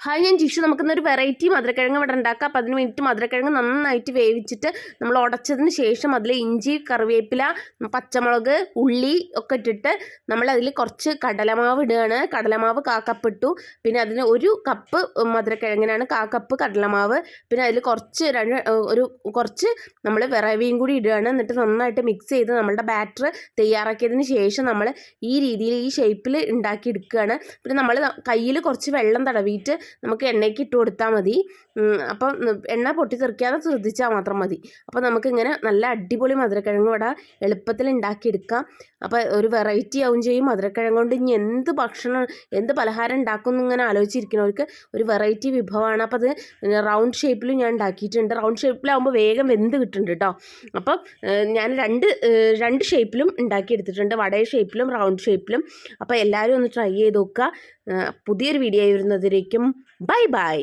Hi, ഞാൻ ജിഷു. നമുക്കിന്നൊരു variety മധുരക്കിഴങ്ങ് ഇവിടെ ഉണ്ടാക്കാം. അപ്പോൾ അതിന് വേണ്ടിയിട്ട് മധുരക്കിഴങ്ങ് നന്നായിട്ട് വേവിച്ചിട്ട് നമ്മൾ ഉടച്ചതിന് ശേഷം അതിൽ ഇഞ്ചി, കറിവേപ്പില, പച്ചമുളക്, ഉള്ളി ഒക്കെ ഇട്ടിട്ട് നമ്മളതിൽ കുറച്ച് കടലമാവ് ഇടുകയാണ്. കടലമാവ് കാക്കപ്പിട്ടു. പിന്നെ അതിന് 1 കപ്പ് മധുരക്കിഴങ്ങിനാണ് കപ്പ് കടലമാവ്. പിന്നെ അതിൽ കുറച്ച് നമ്മൾ വിറവിയും കൂടി ഇടുകയാണ്. എന്നിട്ട് നന്നായിട്ട് മിക്സ് ചെയ്ത് നമ്മളുടെ ബാറ്റർ തയ്യാറാക്കിയതിന് ശേഷം നമ്മൾ ഈ രീതിയിൽ ഈ ഷേപ്പിൽ ഉണ്ടാക്കിയെടുക്കുകയാണ്. പിന്നെ നമ്മൾ കയ്യിൽ കുറച്ച് വെള്ളം തടവിയിട്ട് നമുക്ക് എണ്ണയ്ക്ക് ഇട്ട് കൊടുത്താൽ മതി. അപ്പം എണ്ണ പൊട്ടിത്തെറിക്കാതെ ശ്രദ്ധിച്ചാൽ മാത്രം മതി. അപ്പോൾ നമുക്കിങ്ങനെ നല്ല അടിപൊളി മധുരക്കിഴങ്ങ് വട എളുപ്പത്തിൽ ഉണ്ടാക്കിയെടുക്കാം. അപ്പോൾ ഒരു വെറൈറ്റി ആവും ചെയ്യും. മധുരക്കിഴങ്ങ് കൊണ്ട് ഇനി എന്ത് പലഹാരം ഉണ്ടാക്കും എന്നിങ്ങനെ ആലോചിച്ചിരിക്കുന്നവർക്ക് ഒരു വെറൈറ്റി വിഭവമാണ്. അപ്പോൾ അത് റൗണ്ട് ഷേപ്പിൽ ഞാൻ ഉണ്ടാക്കിയിട്ടുണ്ട്. റൗണ്ട് ഷേപ്പിലാവുമ്പോൾ വേഗം വെന്ത് കിട്ടുന്നുണ്ട് കേട്ടോ. അപ്പം ഞാൻ രണ്ട് ഷേപ്പിലും ഉണ്ടാക്കിയെടുത്തിട്ടുണ്ട്, വട ഷേപ്പിലും റൗണ്ട് ഷേപ്പിലും. അപ്പോൾ എല്ലാവരും ഒന്ന് ട്രൈ ചെയ്ത് നോക്കുക. പുതിയൊരു വീഡിയോ വരുന്നതിലേക്കും ബൈ ബൈ.